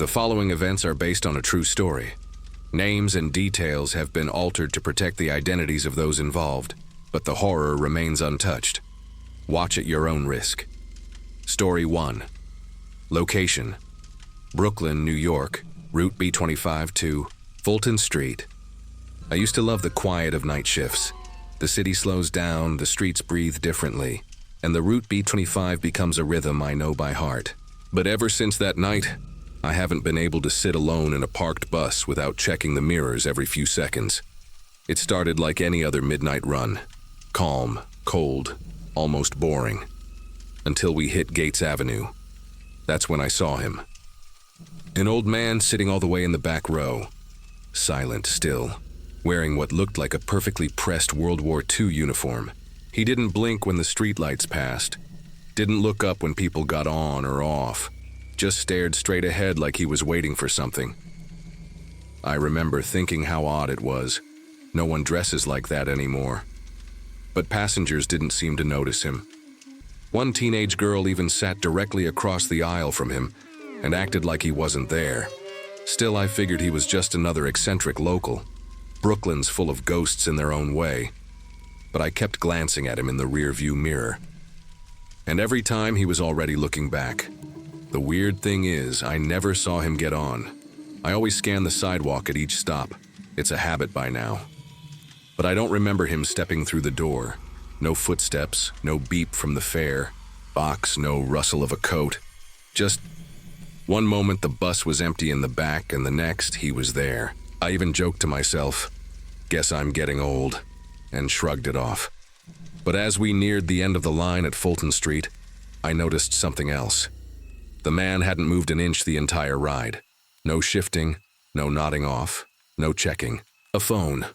The following events are based on a true story. Names and details have been altered to protect the identities of those involved, but the horror remains untouched. Watch at your own risk. Story 1. Location: Brooklyn, New York, Route B25 to Fulton Street. I used to love the quiet of night shifts. The city slows down, the streets breathe differently, and the Route B25 becomes a rhythm I know by heart. But ever since that night, I haven't been able to sit alone in a parked bus without checking the mirrors every few seconds. It started like any other midnight run. Calm, cold, almost boring. Until we hit Gates Avenue. That's when I saw him. An old man sitting all the way in the back row. Silent still, wearing what looked like a perfectly pressed World War II uniform. He didn't blink when the streetlights passed. Didn't look up when people got on or off. Just stared straight ahead like he was waiting for something. I remember thinking how odd it was. No one dresses like that anymore. But passengers didn't seem to notice him. One teenage girl even sat directly across the aisle from him and acted like he wasn't there. Still, I figured he was just another eccentric local. Brooklyn's full of ghosts in their own way. But I kept glancing at him in the rearview mirror. And every time he was already looking back. The weird thing is, I never saw him get on. I always scan the sidewalk at each stop. It's a habit by now. But I don't remember him stepping through the door. No footsteps, no beep from the fare box, no rustle of a coat. Just one moment the bus was empty in the back, and the next he was there. I even joked to myself, guess I'm getting old, and shrugged it off. But as we neared the end of the line at Fulton Street, I noticed something else. The man hadn't moved an inch the entire ride. No shifting, no nodding off, no checking. A phone.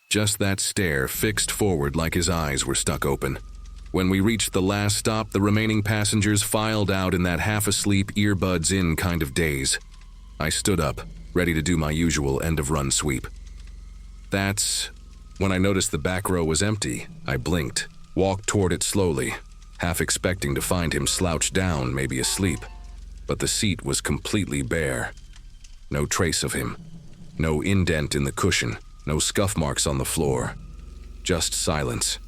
Just that stare fixed forward like his eyes were stuck open. When we reached the last stop, the remaining passengers filed out in that half-asleep, earbuds in kind of daze. I stood up, ready to do my usual end-of-run sweep. That's when I noticed the back row was empty. I blinked, walked toward it slowly, half expecting to find him slouched down, maybe asleep. But the seat was completely bare. No trace of him. No indent in the cushion. No scuff marks on the floor. Just silence.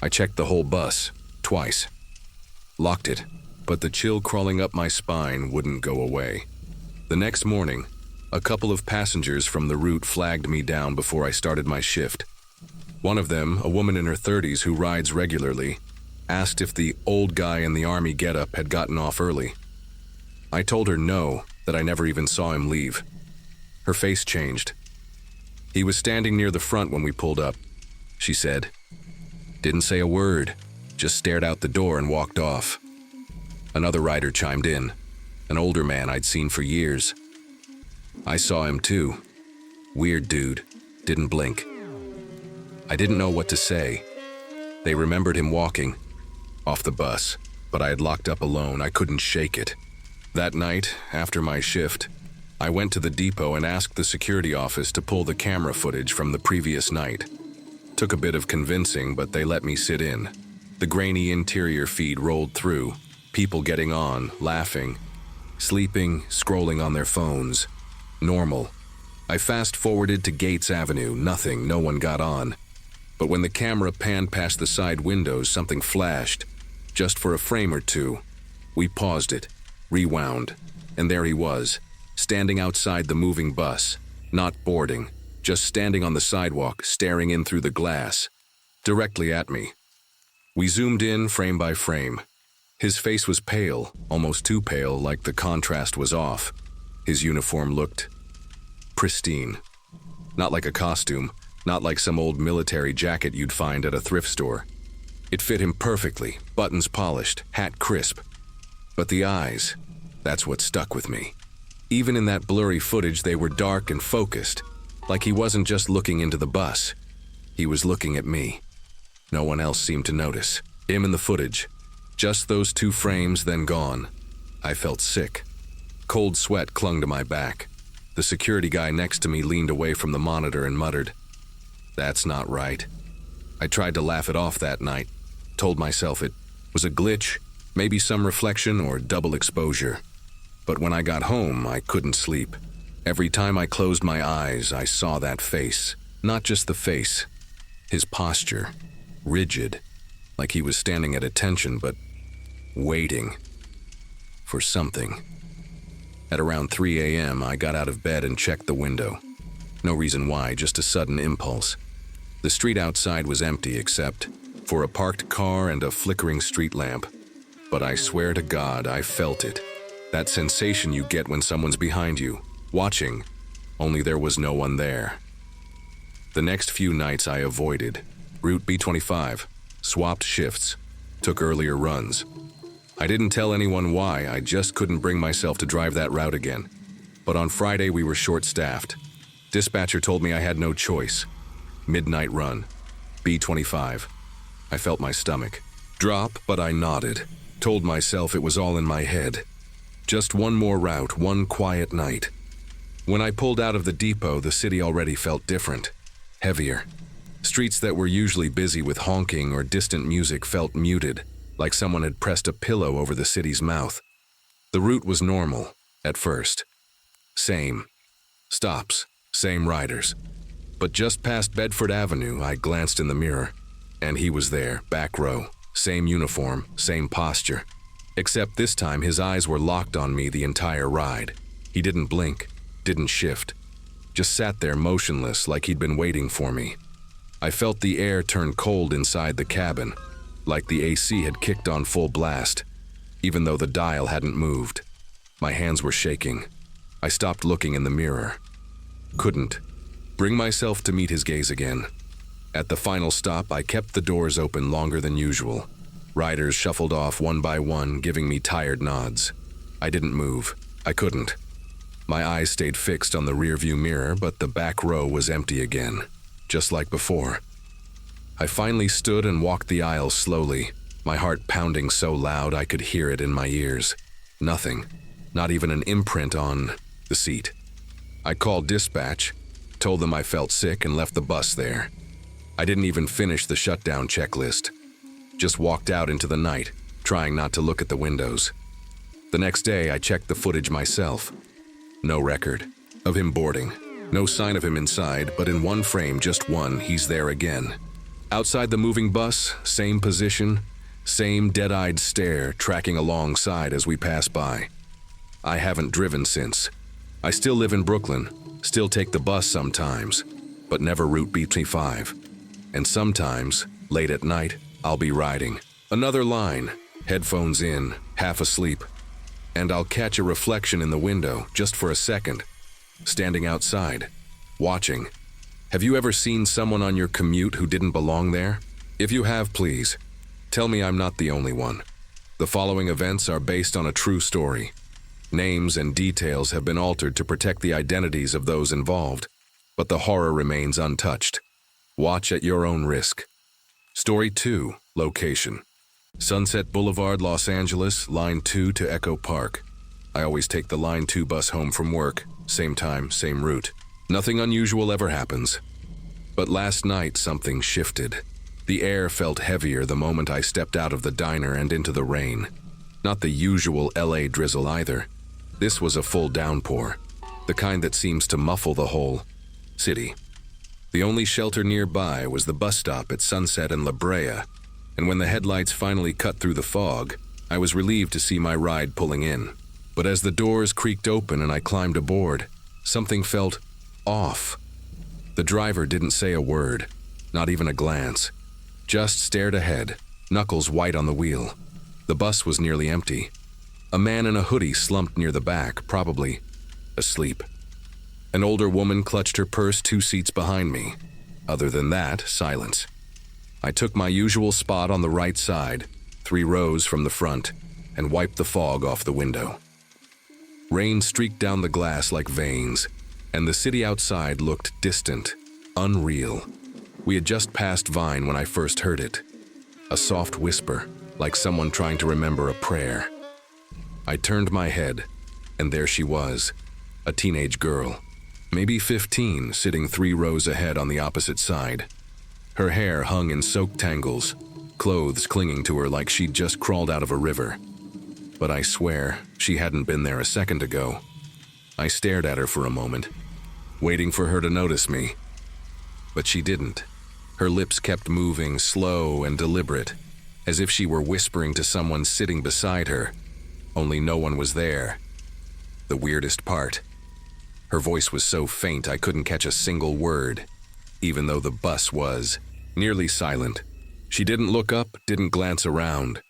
I checked the whole bus, twice. Locked it, but the chill crawling up my spine wouldn't go away. The next morning, a couple of passengers from the route flagged me down before I started my shift. One of them, a woman in her 30s who rides regularly, asked if the old guy in the army getup had gotten off early. I told her no, that I never even saw him leave. Her face changed. He was standing near the front when we pulled up, she said. Didn't say a word, just stared out the door and walked off. Another rider chimed in, an older man I'd seen for years. I saw him too. Weird dude, didn't blink. I didn't know what to say. They remembered him walking, off the bus, but I had locked up alone. I couldn't shake it. That night, after my shift, I went to the depot and asked the security office to pull the camera footage from the previous night. Took a bit of convincing, but they let me sit in. The grainy interior feed rolled through, people getting on, laughing, sleeping, scrolling on their phones. Normal. I fast-forwarded to Gates Avenue, nothing, no one got on. But when the camera panned past the side windows, something flashed, just for a frame or two. We paused it, rewound, and there he was, standing outside the moving bus, not boarding, just standing on the sidewalk, staring in through the glass, directly at me. We zoomed in frame by frame. His face was pale, almost too pale, like the contrast was off. His uniform looked pristine. Not like a costume, not like some old military jacket you'd find at a thrift store. It fit him perfectly, buttons polished, hat crisp. But the eyes, that's what stuck with me. Even in that blurry footage, they were dark and focused, like he wasn't just looking into the bus. He was looking at me. No one else seemed to notice. Him in the footage. Just those two frames, then gone. I felt sick. Cold sweat clung to my back. The security guy next to me leaned away from the monitor and muttered, "That's not right." I tried to laugh it off that night. Told myself it was a glitch, maybe some reflection or double exposure. But when I got home, I couldn't sleep. Every time I closed my eyes, I saw that face. Not just the face, his posture, rigid, like he was standing at attention, but waiting for something. At around 3 a.m., I got out of bed and checked the window. No reason why, just a sudden impulse. The street outside was empty except for a parked car and a flickering street lamp. But I swear to God, I felt it. That sensation you get when someone's behind you, watching, only there was no one there. The next few nights I avoided Route B25, swapped shifts, took earlier runs. I didn't tell anyone why, I just couldn't bring myself to drive that route again. But on Friday we were short-staffed. Dispatcher told me I had no choice. Midnight run, B25. I felt my stomach drop, but I nodded, told myself it was all in my head. Just one more route, one quiet night. When I pulled out of the depot, the city already felt different, heavier. Streets that were usually busy with honking or distant music felt muted, like someone had pressed a pillow over the city's mouth. The route was normal, at first. Same stops, same riders. But just past Bedford Avenue, I glanced in the mirror, and he was there, back row, same uniform, same posture. Except this time his eyes were locked on me the entire ride. He didn't blink, didn't shift, just sat there motionless like he'd been waiting for me. I felt the air turn cold inside the cabin, like the AC had kicked on full blast, even though the dial hadn't moved. My hands were shaking. I stopped looking in the mirror. Couldn't bring myself to meet his gaze again. At the final stop, I kept the doors open longer than usual. Riders shuffled off one by one, giving me tired nods. I didn't move. I couldn't. My eyes stayed fixed on the rearview mirror, but the back row was empty again, just like before. I finally stood and walked the aisle slowly, my heart pounding so loud I could hear it in my ears. Nothing, not even an imprint on the seat. I called dispatch, told them I felt sick and left the bus there. I didn't even finish the shutdown checklist. Just walked out into the night, trying not to look at the windows. The next day, I checked the footage myself. No record of him boarding. No sign of him inside, but in one frame, just one, he's there again. Outside the moving bus, same position, same dead-eyed stare tracking alongside as we pass by. I haven't driven since. I still live in Brooklyn, still take the bus sometimes, but never Route B25. And sometimes, late at night, I'll be riding. Another line, headphones in, half asleep. And I'll catch a reflection in the window, just for a second. Standing outside, watching. Have you ever seen someone on your commute who didn't belong there? If you have, please, tell me I'm not the only one. The following events are based on a true story. Names and details have been altered to protect the identities of those involved, but the horror remains untouched. Watch at your own risk. Story 2, location. Sunset Boulevard, Los Angeles, Line 2 to Echo Park. I always take the Line 2 bus home from work, same time, same route. Nothing unusual ever happens. But last night something shifted. The air felt heavier the moment I stepped out of the diner and into the rain. Not the usual LA drizzle either. This was a full downpour, the kind that seems to muffle the whole city. The only shelter nearby was the bus stop at Sunset and La Brea, and when the headlights finally cut through the fog, I was relieved to see my ride pulling in. But as the doors creaked open and I climbed aboard, something felt off. The driver didn't say a word, not even a glance, just stared ahead, knuckles white on the wheel. The bus was nearly empty. A man in a hoodie slumped near the back, probably asleep. An older woman clutched her purse 2 seats behind me. Other than that, silence. I took my usual spot on the right side, 3 rows from the front, and wiped the fog off the window. Rain streaked down the glass like veins, and the city outside looked distant, unreal. We had just passed Vine when I first heard it. A soft whisper, like someone trying to remember a prayer. I turned my head, and there she was, a teenage girl, maybe 15, sitting 3 rows ahead on the opposite side. Her hair hung in soaked tangles, clothes clinging to her like she'd just crawled out of a river. but I swear she hadn't been there a second ago. I stared at her for a moment, waiting for her to notice me. But she didn't. Her lips kept moving, slow and deliberate, as if she were whispering to someone sitting beside her, only no one was there. The weirdest part, her voice was so faint I couldn't catch a single word, even though the bus was nearly silent. She didn't look up, didn't glance around,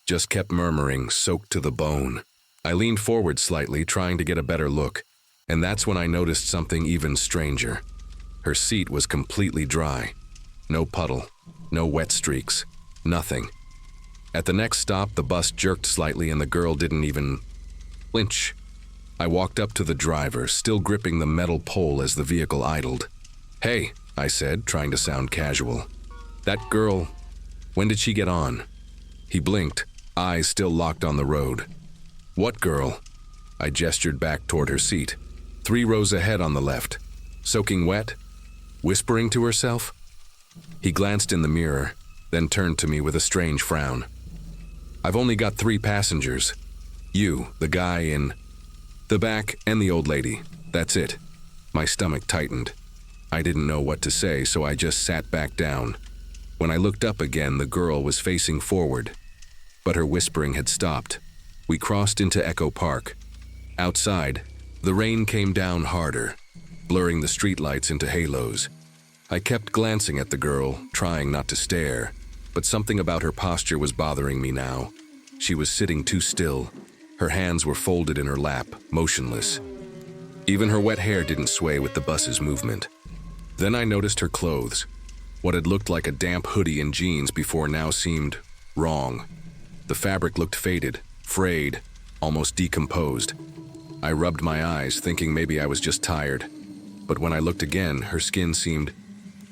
just kept murmuring, soaked to the bone. I leaned forward slightly, trying to get a better look, and that's when I noticed something even stranger. Her seat was completely dry. No puddle, no wet streaks, nothing. At the next stop, the bus jerked slightly and the girl didn't even flinch. I walked up to the driver, still gripping the metal pole as the vehicle idled. "Hey," I said, trying to sound casual. "That girl, when did she get on?" He blinked, eyes still locked on the road. "What girl?" I gestured back toward her seat. 3 rows ahead on the left. Soaking wet? Whispering to herself? He glanced in the mirror, then turned to me with a strange frown. "I've only got 3 passengers. You, the guy in the back, and the old lady. That's it." My stomach tightened. I didn't know what to say, so I just sat back down. When I looked up again, the girl was facing forward, but her whispering had stopped. We crossed into Echo Park. Outside, the rain came down harder, blurring the streetlights into halos. I kept glancing at the girl, trying not to stare, but something about her posture was bothering me now. She was sitting too still. Her hands were folded in her lap, motionless. Even her wet hair didn't sway with the bus's movement. Then I noticed her clothes. What had looked like a damp hoodie and jeans before now seemed wrong. The fabric looked faded, frayed, almost decomposed. I rubbed my eyes, thinking maybe I was just tired. But when I looked again, her skin seemed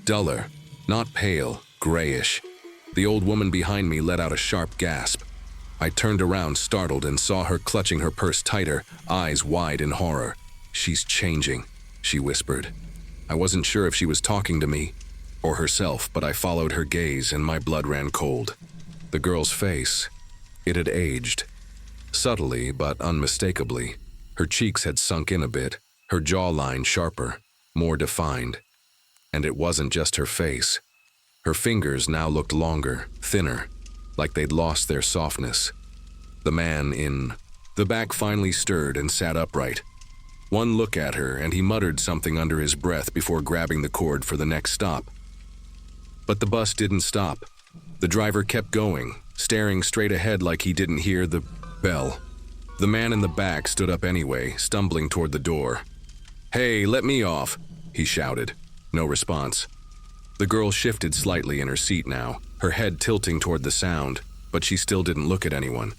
duller, not pale, grayish. The old woman behind me let out a sharp gasp. I turned around, startled, and saw her clutching her purse tighter, eyes wide in horror. "She's changing," she whispered. I wasn't sure if she was talking to me or herself, but I followed her gaze and my blood ran cold. The girl's face, it had aged. Subtly, but unmistakably. Her cheeks had sunk in a bit, her jawline sharper, more defined. And it wasn't just her face. Her fingers now looked longer, thinner, like they'd lost their softness. The man in the back finally stirred and sat upright. One look at her, and he muttered something under his breath before grabbing the cord for the next stop. But the bus didn't stop. The driver kept going, staring straight ahead like he didn't hear the bell. The man in the back stood up anyway, stumbling toward the door. "Hey, let me off," he shouted. No response. The girl shifted slightly in her seat now, her head tilting toward the sound, but she still didn't look at anyone.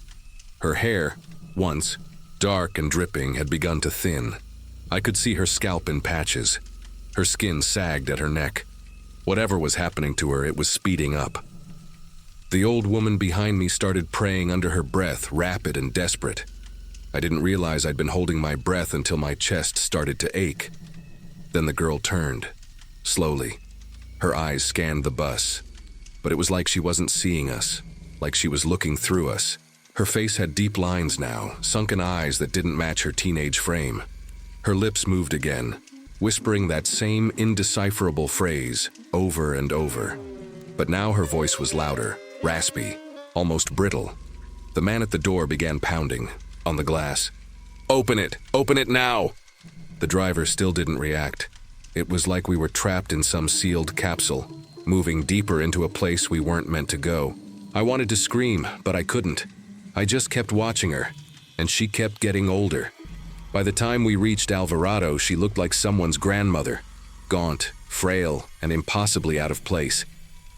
Her hair, once dark and dripping, had begun to thin. I could see her scalp in patches. Her skin sagged at her neck. Whatever was happening to her, it was speeding up. The old woman behind me started praying under her breath, rapid and desperate. I didn't realize I'd been holding my breath until my chest started to ache. Then the girl turned, slowly. Her eyes scanned the bus, but it was like she wasn't seeing us, like she was looking through us. Her face had deep lines now, sunken eyes that didn't match her teenage frame. Her lips moved again, whispering that same indecipherable phrase over and over. But now her voice was louder, raspy, almost brittle. The man at the door began pounding on the glass. Open it now!" The driver still didn't react. It was like we were trapped in some sealed capsule, moving deeper into a place we weren't meant to go. I wanted to scream, but I couldn't. I just kept watching her, and she kept getting older. By the time we reached Alvarado, she looked like someone's grandmother, gaunt, frail, and impossibly out of place.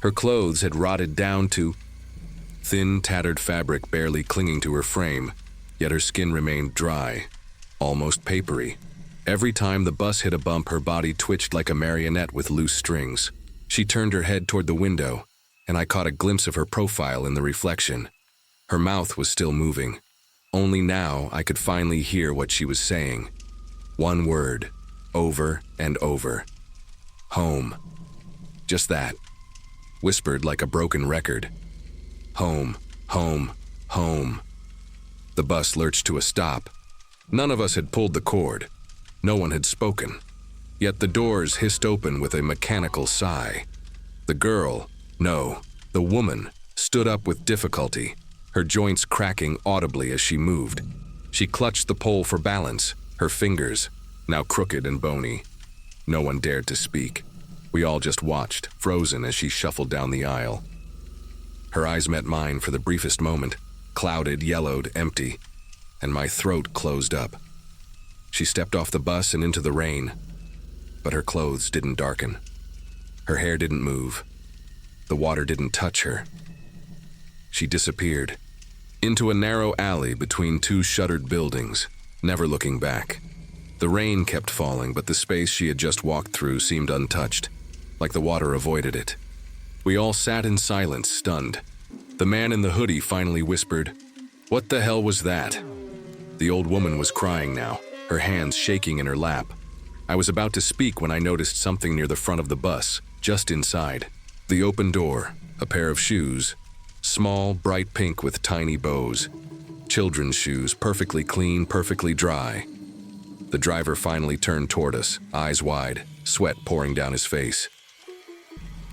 Her clothes had rotted down to thin, tattered fabric barely clinging to her frame, yet her skin remained dry, almost papery. Every time the bus hit a bump, her body twitched like a marionette with loose strings. She turned her head toward the window, and I caught a glimpse of her profile in the reflection. Her mouth was still moving. Only now I could finally hear what she was saying. One word, over and over. Home. Just that. Whispered like a broken record. Home, home, home. The bus lurched to a stop. None of us had pulled the cord. No one had spoken. Yet the doors hissed open with a mechanical sigh. The girl, no, the woman, stood up with difficulty, her joints cracking audibly as she moved. She clutched the pole for balance, her fingers, now crooked and bony. No one dared to speak. We all just watched, frozen as she shuffled down the aisle. Her eyes met mine for the briefest moment, clouded, yellowed, empty, and my throat closed up. She stepped off the bus and into the rain, but her clothes didn't darken. Her hair didn't move. The water didn't touch her. She disappeared into a narrow alley between two shuttered buildings, never looking back. The rain kept falling, but the space she had just walked through seemed untouched, like the water avoided it. We all sat in silence, stunned. The man in the hoodie finally whispered, "What the hell was that?" The old woman was crying now, her hands shaking in her lap. I was about to speak when I noticed something near the front of the bus, just inside. The open door, a pair of shoes, small, bright pink with tiny bows. Children's shoes, perfectly clean, perfectly dry. The driver finally turned toward us, eyes wide, sweat pouring down his face.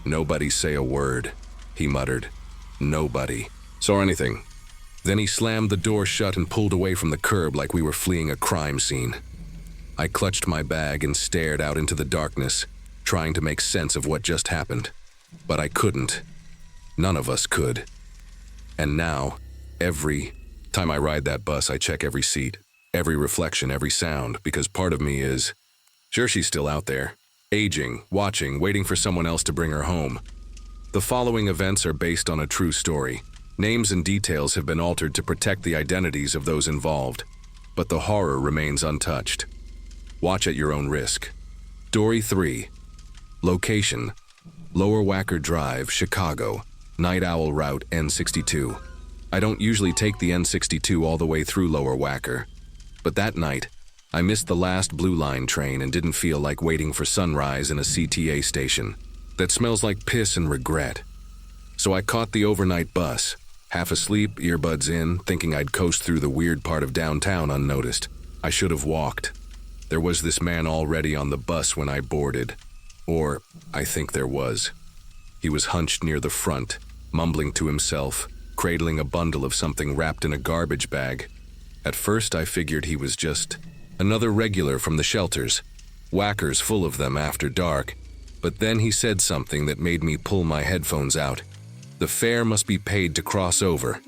"Nobody say a word," he muttered. "Nobody saw anything." Then he slammed the door shut and pulled away from the curb like we were fleeing a crime scene. I clutched my bag and stared out into the darkness, trying to make sense of what just happened. But I couldn't. None of us could. And now, every time I ride that bus, I check every seat, every reflection, every sound, because part of me is, sure, she's still out there, aging, watching, waiting for someone else to bring her home. The following events are based on a true story. Names and details have been altered to protect the identities of those involved, but the horror remains untouched. Watch at your own risk. Story 3. Location: Lower Wacker Drive, Chicago. Night Owl Route N62. I don't usually take the N62 all the way through Lower Wacker, but that night, I missed the last Blue Line train and didn't feel like waiting for sunrise in a CTA station that smells like piss and regret. So I caught the overnight bus, half asleep, earbuds in, thinking I'd coast through the weird part of downtown unnoticed. I should have walked. There was this man already on the bus when I boarded. Or, I think there was. He was hunched near the front, mumbling to himself, cradling a bundle of something wrapped in a garbage bag. At first I figured he was just another regular from the shelters, whackers full of them after dark. But then he said something that made me pull my headphones out. The fare must be paid to cross over.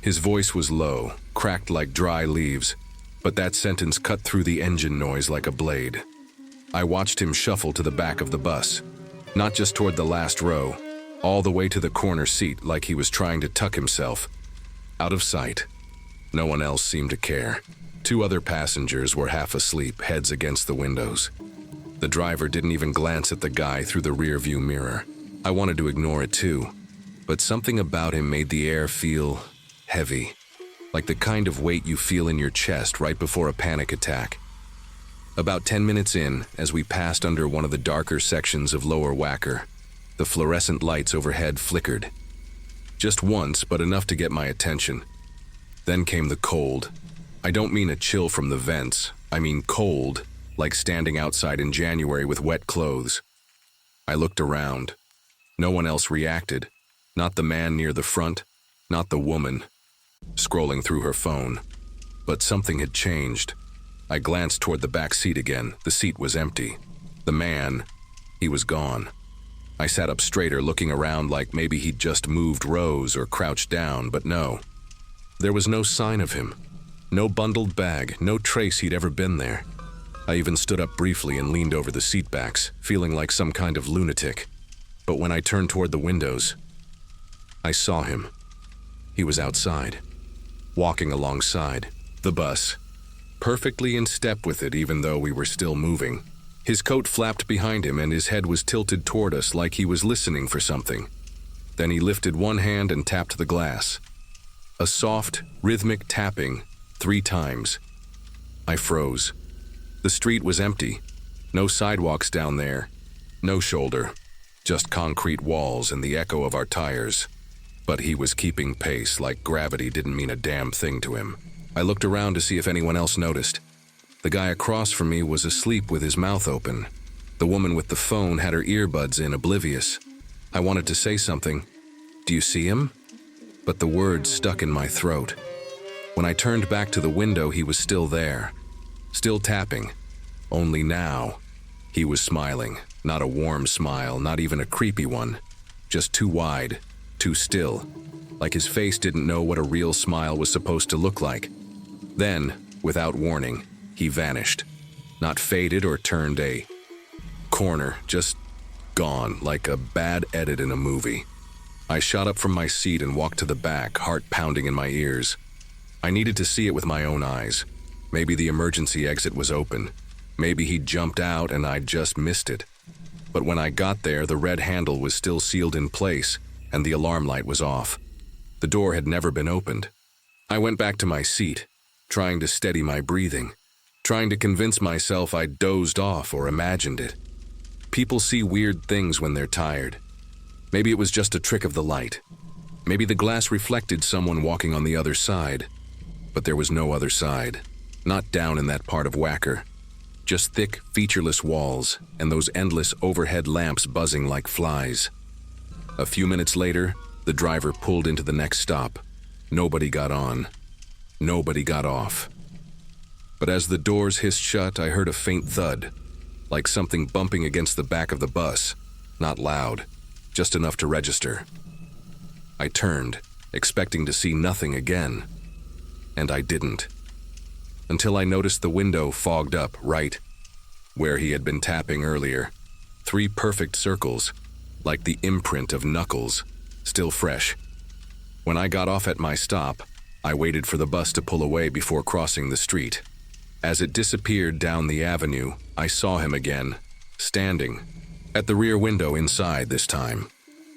His voice was low, cracked like dry leaves, but that sentence cut through the engine noise like a blade. I watched him shuffle to the back of the bus, not just toward the last row, all the way to the corner seat like he was trying to tuck himself. Out of sight. No one else seemed to care. 2 other passengers were half asleep, heads against the windows. The driver didn't even glance at the guy through the rearview mirror. I wanted to ignore it too, but something about him made the air feel heavy, like the kind of weight you feel in your chest right before a panic attack. About 10 minutes in, as we passed under one of the darker sections of Lower Wacker, the fluorescent lights overhead flickered. Just once, but enough to get my attention. Then came the cold. I don't mean a chill from the vents. I mean cold, like standing outside in January with wet clothes. I looked around. No one else reacted. Not the man near the front, not the woman, scrolling through her phone. But something had changed. I glanced toward the back seat again. The seat was empty. The man, he was gone. I sat up straighter, looking around like maybe he'd just moved rows or crouched down, but no. There was no sign of him. No bundled bag, no trace he'd ever been there. I even stood up briefly and leaned over the seat backs, feeling like some kind of lunatic. But when I turned toward the windows, I saw him. He was outside, walking alongside the bus, perfectly in step with it even though we were still moving. His coat flapped behind him and his head was tilted toward us like he was listening for something. Then he lifted one hand and tapped the glass. A soft, rhythmic tapping, 3 times. I froze. The street was empty. No sidewalks down there. No shoulder. Just concrete walls and the echo of our tires. But he was keeping pace like gravity didn't mean a damn thing to him. I looked around to see if anyone else noticed. The guy across from me was asleep with his mouth open. The woman with the phone had her earbuds in, oblivious. I wanted to say something. "Do you see him?" But the words stuck in my throat. When I turned back to the window, he was still there, still tapping. Only now, he was smiling. Not a warm smile, not even a creepy one. Just too wide, too still. Like his face didn't know what a real smile was supposed to look like. Then, without warning, he vanished. Not faded or turned a corner, just gone, like a bad edit in a movie. I shot up from my seat and walked to the back, heart pounding in my ears. I needed to see it with my own eyes. Maybe the emergency exit was open. Maybe he'd jumped out and I'd just missed it. But when I got there, the red handle was still sealed in place and the alarm light was off. The door had never been opened. I went back to my seat, trying to steady my breathing, trying to convince myself I'd dozed off or imagined it. People see weird things when they're tired. Maybe it was just a trick of the light. Maybe the glass reflected someone walking on the other side. But there was no other side. Not down in that part of Wacker. Just thick, featureless walls and those endless overhead lamps buzzing like flies. A few minutes later, the driver pulled into the next stop. Nobody got on. Nobody got off. But as the doors hissed shut, I heard a faint thud, like something bumping against the back of the bus. Not loud, just enough to register. I turned, expecting to see nothing again. And I didn't. Until I noticed the window fogged up right where he had been tapping earlier. 3 perfect circles, like the imprint of knuckles, still fresh. When I got off at my stop, I waited for the bus to pull away before crossing the street. As it disappeared down the avenue, I saw him again, standing, at the rear window inside this time.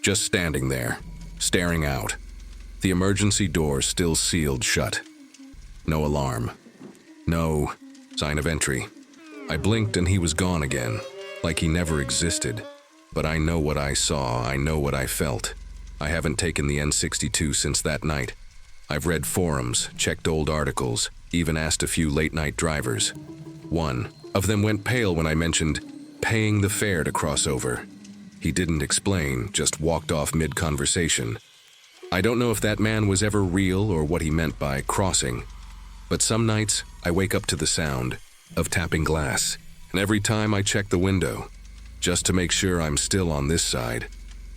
Just standing there, staring out. The emergency door still sealed shut. No alarm. No sign of entry. I blinked and he was gone again, like he never existed. But I know what I saw, I know what I felt. I haven't taken the N62 since that night. I've read forums, checked old articles, even asked a few late-night drivers. One of them went pale when I mentioned paying the fare to cross over. He didn't explain, just walked off mid-conversation. I don't know if that man was ever real or what he meant by crossing. But some nights, I wake up to the sound of tapping glass, and every time I check the window, just to make sure I'm still on this side.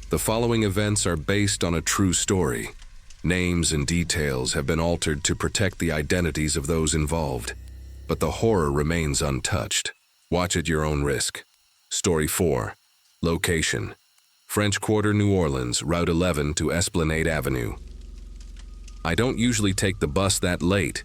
The following events are based on a true story. Names and details have been altered to protect the identities of those involved, but the horror remains untouched. Watch at your own risk. Story 4. Location: French Quarter, New Orleans, Route 11 to Esplanade Avenue. I don't usually take the bus that late,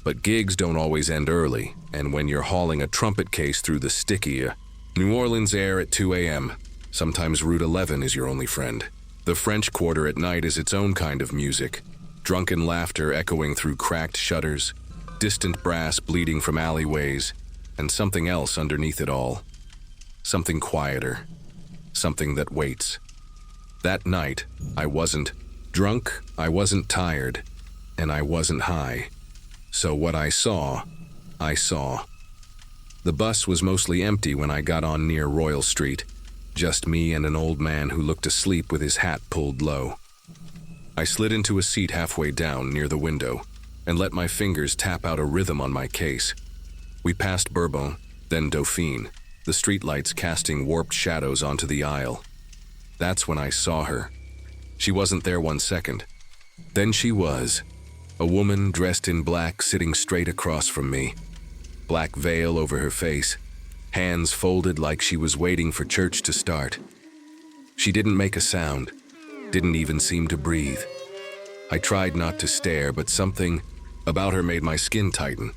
but gigs don't always end early, and when you're hauling a trumpet case through the sticky New Orleans air at 2 a.m., sometimes Route 11 is your only friend. The French Quarter at night is its own kind of music. Drunken laughter echoing through cracked shutters, distant brass bleeding from alleyways, and something else underneath it all. Something quieter. Something that waits. That night, I wasn't drunk, I wasn't tired, and I wasn't high. So what I saw, I saw. The bus was mostly empty when I got on near Royal Street. Just me and an old man who looked asleep with his hat pulled low. I slid into a seat halfway down near the window and let my fingers tap out a rhythm on my case. We passed Bourbon, then Dauphine, the streetlights casting warped shadows onto the aisle. That's when I saw her. She wasn't there 1 second. Then she was. A woman dressed in black sitting straight across from me. Black veil over her face, hands folded like she was waiting for church to start. She didn't make a sound, didn't even seem to breathe. I tried not to stare, but something about her made my skin tighten.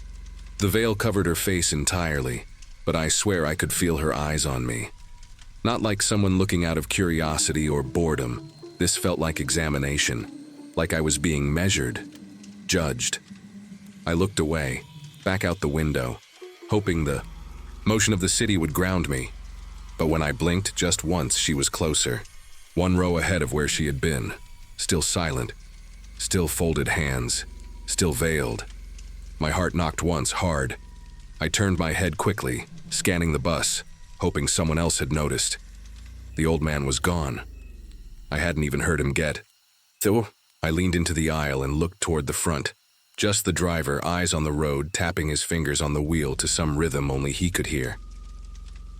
The veil covered her face entirely, but I swear I could feel her eyes on me. Not like someone looking out of curiosity or boredom. This felt like examination, like I was being measured, judged. I looked away, back out the window, hoping the motion of the city would ground me. But when I blinked just once, she was closer, 1 row ahead of where she had been, still silent, still folded hands, still veiled. My heart knocked once hard. I turned my head quickly, scanning the bus, hoping someone else had noticed. The old man was gone. I hadn't even heard him get. So I leaned into the aisle and looked toward the front. Just the driver, eyes on the road, tapping his fingers on the wheel to some rhythm only he could hear.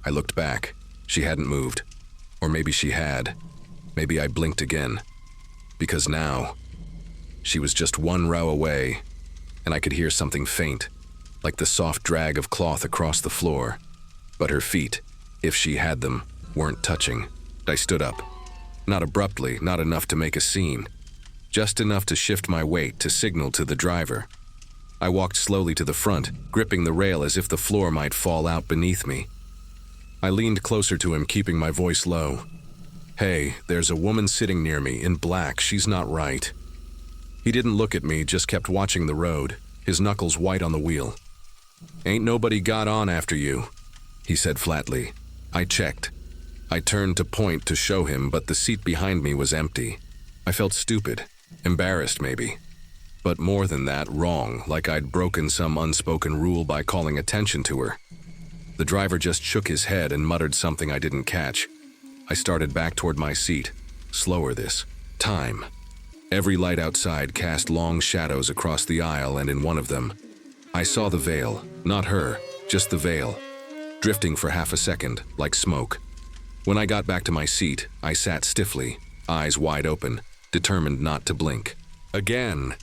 I looked back. She hadn't moved. Or maybe she had. Maybe I blinked again. Because now, she was just one row away, and I could hear something faint, like the soft drag of cloth across the floor. But her feet, if she had them, weren't touching. I stood up. Not abruptly, not enough to make a scene. Just enough to shift my weight to signal to the driver. I walked slowly to the front, gripping the rail as if the floor might fall out beneath me. I leaned closer to him, keeping my voice low. "Hey, there's a woman sitting near me, in black. She's not right." He didn't look at me, just kept watching the road, his knuckles white on the wheel. "Ain't nobody got on after you," he said flatly. I checked. I turned to point to show him, but the seat behind me was empty. I felt stupid. Embarrassed, maybe. But more than that, wrong, like I'd broken some unspoken rule by calling attention to her. The driver just shook his head and muttered something I didn't catch. I started back toward my seat. Slower this time. Every light outside cast long shadows across the aisle, and in one of them, I saw the veil. Not her, just the veil. Drifting for half a second, like smoke. When I got back to my seat, I sat stiffly, eyes wide open, determined not to blink. Again.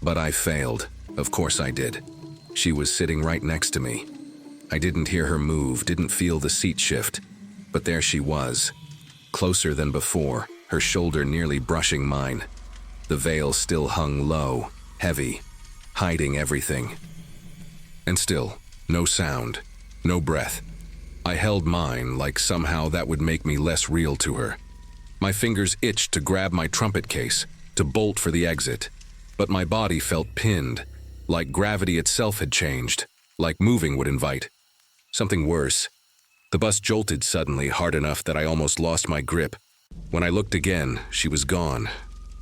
But I failed. Of course I did. She was sitting right next to me. I didn't hear her move, didn't feel the seat shift. But there she was. Closer than before, her shoulder nearly brushing mine. The veil still hung low, heavy, hiding everything. And still, no sound, no breath. I held mine like somehow that would make me less real to her. My fingers itched to grab my trumpet case, to bolt for the exit. But my body felt pinned, like gravity itself had changed, like moving would invite. Something worse. The bus jolted suddenly, hard enough that I almost lost my grip. When I looked again, she was gone.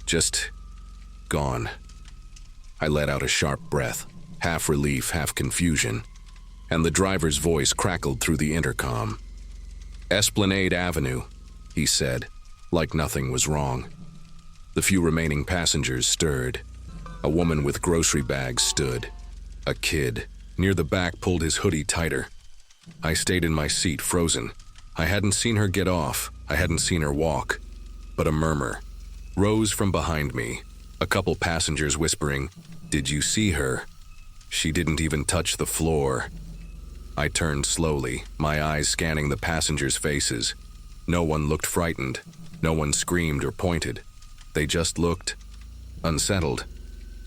Just gone. I let out a sharp breath, half relief, half confusion, and the driver's voice crackled through the intercom. "Esplanade Avenue," he said, like nothing was wrong. The few remaining passengers stirred. A woman with grocery bags stood. A kid, near the back, pulled his hoodie tighter. I stayed in my seat, frozen. I hadn't seen her get off. I hadn't seen her walk. But a murmur rose from behind me, a couple passengers whispering, "Did you see her?" She didn't even touch the floor. I turned slowly, my eyes scanning the passengers' faces. No one looked frightened. No one screamed or pointed. They just looked unsettled,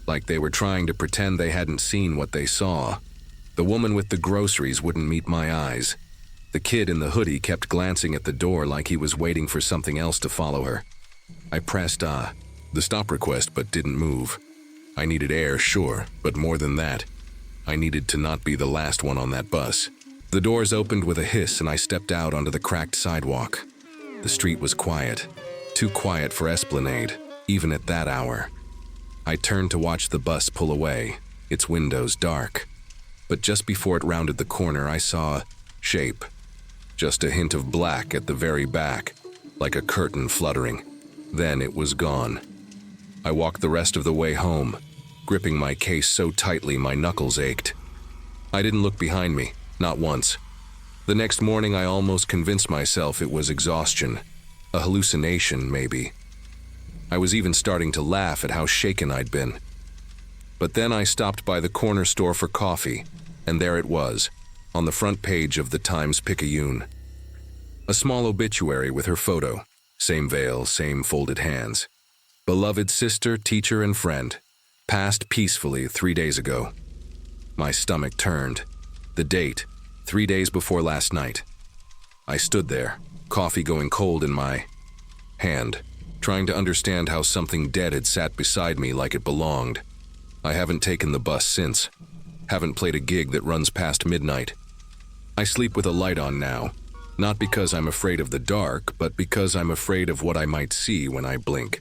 like they were trying to pretend they hadn't seen what they saw. The woman with the groceries wouldn't meet my eyes. The kid in the hoodie kept glancing at the door like he was waiting for something else to follow her. I pressed the stop request, but didn't move. I needed air, sure, but more than that, I needed to not be the last one on that bus. The doors opened with a hiss and I stepped out onto the cracked sidewalk. The street was quiet, too quiet for Esplanade, even at that hour. I turned to watch the bus pull away, its windows dark. But just before it rounded the corner, I saw a shape. Just a hint of black at the very back, like a curtain fluttering. Then it was gone. I walked the rest of the way home, gripping my case so tightly my knuckles ached. I didn't look behind me, not once. The next morning I almost convinced myself it was exhaustion, a hallucination maybe. I was even starting to laugh at how shaken I'd been. But then I stopped by the corner store for coffee, and there it was, on the front page of the Times-Picayune. A small obituary with her photo, same veil, same folded hands. Beloved sister, teacher, and friend, passed peacefully 3 days ago. My stomach turned. The date, 3 days before last night. I stood there, coffee going cold in my hand, trying to understand how something dead had sat beside me like it belonged. I haven't taken the bus since. Haven't played a gig that runs past midnight. I sleep with a light on now, not because I'm afraid of the dark, but because I'm afraid of what I might see when I blink.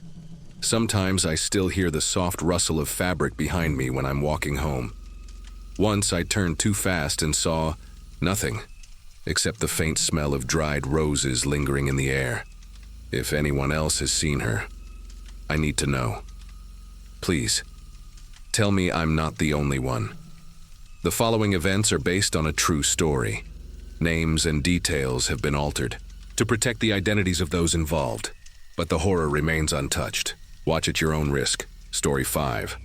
Sometimes I still hear the soft rustle of fabric behind me when I'm walking home. Once I turned too fast and saw nothing, except the faint smell of dried roses lingering in the air. If anyone else has seen her, I need to know. Please, tell me I'm not the only one. The following events are based on a true story. Names and details have been altered to protect the identities of those involved, but the horror remains untouched. Watch at your own risk. Story 5.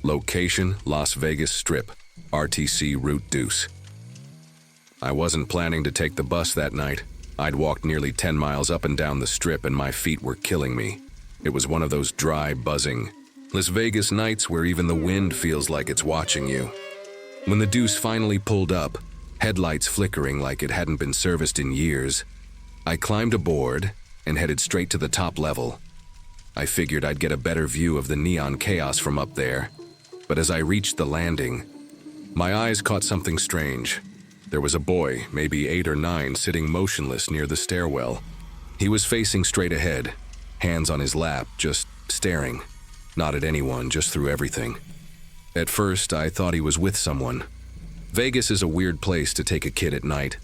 Location, Las Vegas Strip, RTC Route Deuce. I wasn't planning to take the bus that night. I'd walked nearly 10 miles up and down the strip and my feet were killing me. It was one of those dry, buzzing Las Vegas nights where even the wind feels like it's watching you. When the Deuce finally pulled up, headlights flickering like it hadn't been serviced in years, I climbed aboard and headed straight to the top level. I figured I'd get a better view of the neon chaos from up there, but as I reached the landing, my eyes caught something strange. There was a boy, maybe 8 or 9, sitting motionless near the stairwell. He was facing straight ahead, hands on his lap, just staring. Not at anyone, just through everything. At first, I thought he was with someone. Vegas is a weird place to take a kid at night,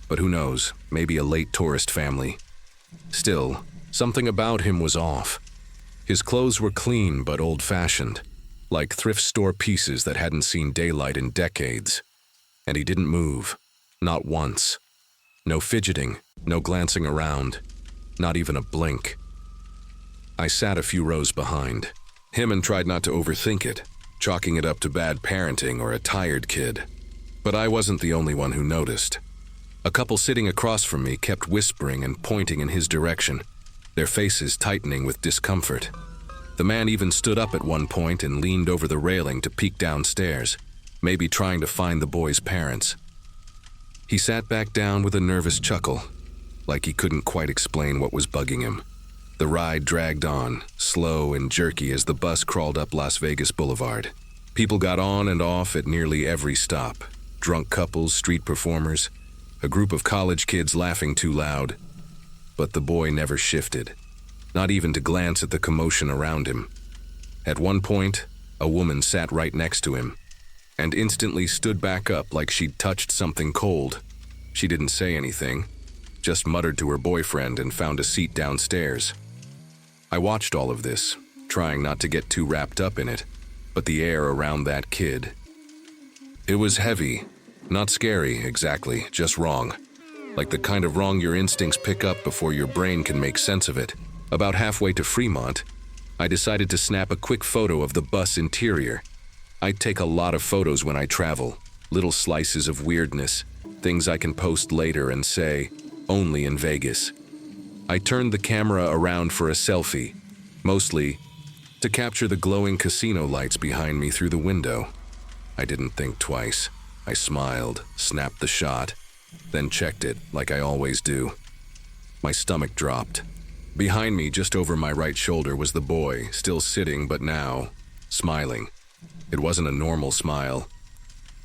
but who knows, maybe a late tourist family. Still, something about him was off. His clothes were clean but old-fashioned, like thrift store pieces that hadn't seen daylight in decades. And he didn't move, not once. No fidgeting, no glancing around, not even a blink. I sat a few rows behind him and tried not to overthink it, chalking it up to bad parenting or a tired kid. But I wasn't the only one who noticed. A couple sitting across from me kept whispering and pointing in his direction, their faces tightening with discomfort. The man even stood up at one point and leaned over the railing to peek downstairs, maybe trying to find the boy's parents. He sat back down with a nervous chuckle, like he couldn't quite explain what was bugging him. The ride dragged on, slow and jerky as the bus crawled up Las Vegas Boulevard. People got on and off at nearly every stop. Drunk couples, street performers, a group of college kids laughing too loud. But the boy never shifted, not even to glance at the commotion around him. At one point, a woman sat right next to him, and instantly stood back up like she'd touched something cold. She didn't say anything, just muttered to her boyfriend and found a seat downstairs. I watched all of this, trying not to get too wrapped up in it, but the air around that kid. It was heavy, not scary exactly, just wrong. Like the kind of wrong your instincts pick up before your brain can make sense of it. About halfway to Fremont, I decided to snap a quick photo of the bus interior. I take a lot of photos when I travel, little slices of weirdness, things I can post later and say, only in Vegas. I turned the camera around for a selfie, mostly to capture the glowing casino lights behind me through the window. I didn't think twice. I smiled, snapped the shot, then checked it like I always do. My stomach dropped. Behind me, just over my right shoulder, was the boy, still sitting but now smiling. It wasn't a normal smile.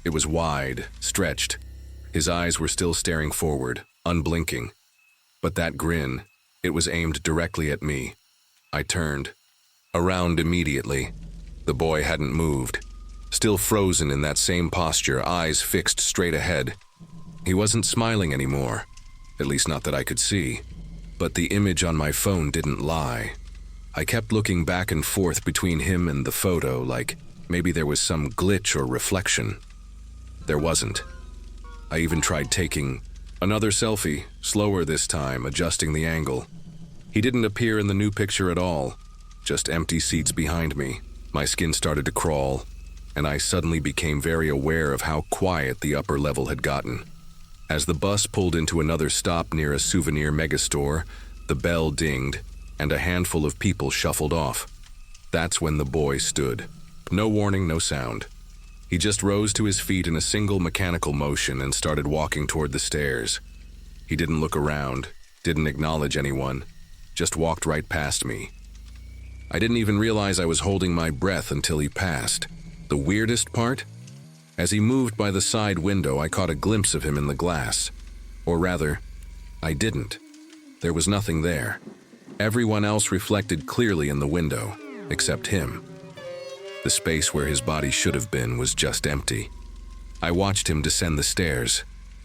It was wide, stretched. His eyes were still staring forward, unblinking. But that grin, it was aimed directly at me. I turned around immediately. The boy hadn't moved, still frozen in that same posture, eyes fixed straight ahead. He wasn't smiling anymore, at least not that I could see. But the image on my phone didn't lie. I kept looking back and forth between him and the photo, like maybe there was some glitch or reflection. There wasn't. I even tried taking another selfie, slower this time, adjusting the angle. He didn't appear in the new picture at all, just empty seats behind me. My skin started to crawl, and I suddenly became very aware of how quiet the upper level had gotten. As the bus pulled into another stop near a souvenir megastore, the bell dinged, and a handful of people shuffled off. That's when the boy stood. No warning, no sound. He just rose to his feet in a single mechanical motion and started walking toward the stairs. He didn't look around, didn't acknowledge anyone, just walked right past me. I didn't even realize I was holding my breath until he passed. The weirdest part? As he moved by the side window, I caught a glimpse of him in the glass. Or rather, I didn't. There was nothing there. Everyone else reflected clearly in the window, except him. The space where his body should have been was just empty. I watched him descend the stairs,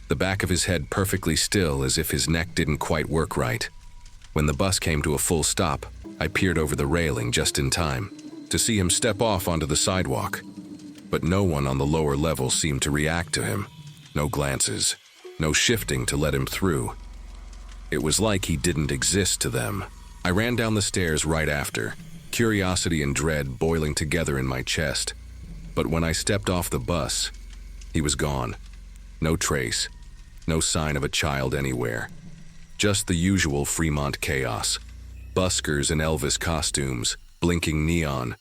the back of his head perfectly still as if his neck didn't quite work right. When the bus came to a full stop, I peered over the railing just in time to see him step off onto the sidewalk. But no one on the lower level seemed to react to him. No glances, no shifting to let him through. It was like he didn't exist to them. I ran down the stairs right after, curiosity and dread boiling together in my chest. But when I stepped off the bus, he was gone. No trace, no sign of a child anywhere. Just the usual Fremont chaos. Buskers in Elvis costumes, blinking neon,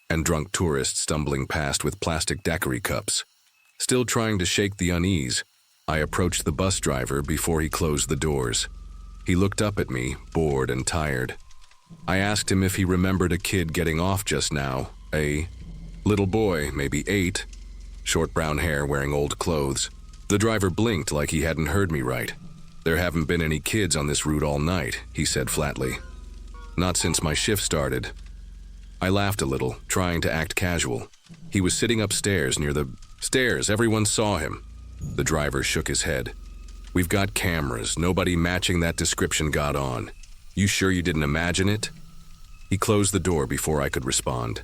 and drunk tourists stumbling past with plastic daiquiri cups. Still trying to shake the unease, I approached the bus driver before he closed the doors. He looked up at me, bored and tired. I asked him if he remembered a kid getting off just now, a little boy, maybe 8, short brown hair wearing old clothes. The driver blinked like he hadn't heard me right. "There haven't been any kids on this route all night," he said flatly. "Not since my shift started." I laughed a little, trying to act casual. He was sitting upstairs near the stairs. Everyone saw him. The driver shook his head. "We've got cameras. Nobody matching that description got on. You sure you didn't imagine it?" He closed the door before I could respond,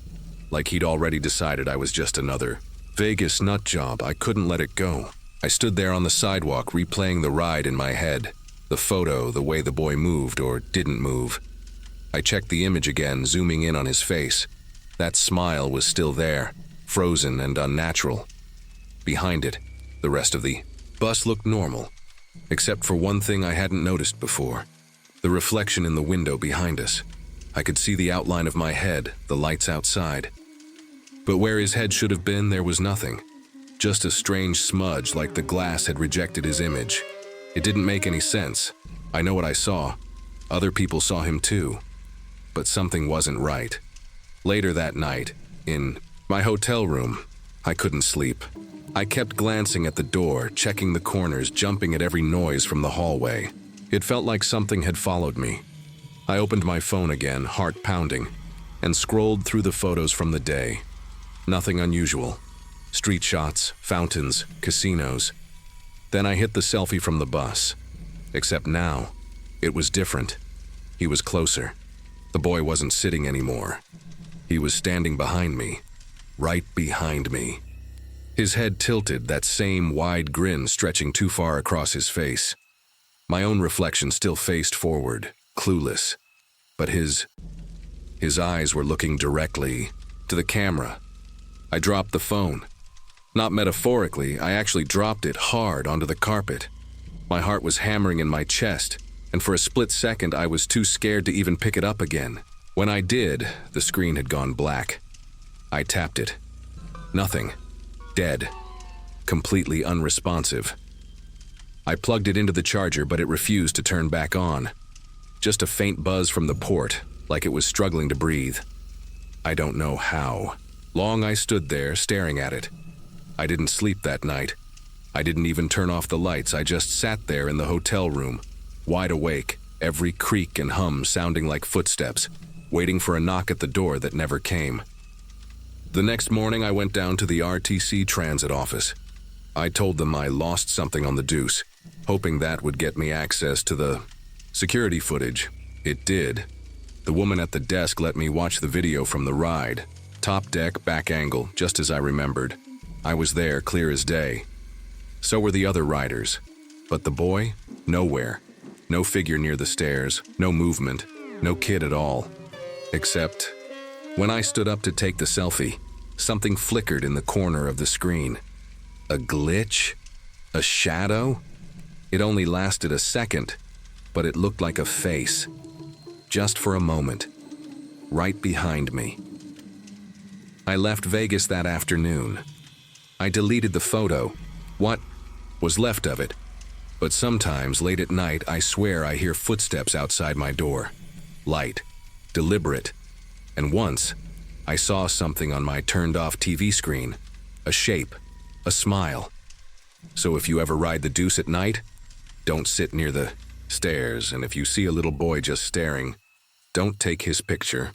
like he'd already decided I was just another Vegas nut job. I couldn't let it go. I stood there on the sidewalk, replaying the ride in my head, the photo, the way the boy moved or didn't move. I checked the image again, zooming in on his face. That smile was still there, frozen and unnatural. Behind it, the rest of the bus looked normal, except for one thing I hadn't noticed before: the reflection in the window behind us. I could see the outline of my head, the lights outside. But where his head should have been, there was nothing. Just a strange smudge, like the glass had rejected his image. It didn't make any sense. I know what I saw. Other people saw him too. But something wasn't right. Later that night, in my hotel room, I couldn't sleep. I kept glancing at the door, checking the corners, jumping at every noise from the hallway. It felt like something had followed me. I opened my phone again, heart pounding, and scrolled through the photos from the day. Nothing unusual. Street shots, fountains, casinos. Then I hit the selfie from the bus. Except now, it was different. He was closer. The boy wasn't sitting anymore. He was standing behind me, right behind me. His head tilted, that same wide grin stretching too far across his face. My own reflection still faced forward, clueless. But his eyes were looking directly to the camera. I dropped the phone. Not metaphorically, I actually dropped it hard onto the carpet. My heart was hammering in my chest, and for a split second I was too scared to even pick it up again. When I did, the screen had gone black. I tapped it. Nothing. Dead. Completely unresponsive. I plugged it into the charger, but it refused to turn back on. Just a faint buzz from the port, like it was struggling to breathe. I don't know how. Long I stood there, staring at it. I didn't sleep that night. I didn't even turn off the lights. I just sat there in the hotel room, wide awake, every creak and hum sounding like footsteps, waiting for a knock at the door that never came. The next morning, I went down to the RTC transit office. I told them I lost something on the deuce, hoping that would get me access to the security footage. It did. The woman at the desk let me watch the video from the ride. Top deck, back angle, just as I remembered. I was there, clear as day. So were the other riders. But the boy? Nowhere. No figure near the stairs, no movement, no kid at all. Except, when I stood up to take the selfie, something flickered in the corner of the screen. A glitch? A shadow? It only lasted a second, but it looked like a face. Just for a moment. Right behind me. I left Vegas that afternoon. I deleted the photo, what was left of it, but sometimes late at night I swear I hear footsteps outside my door. Light, deliberate, and once I saw something on my turned-off TV screen, a shape, a smile. So if you ever ride the deuce at night, don't sit near the stairs, and if you see a little boy just staring, don't take his picture.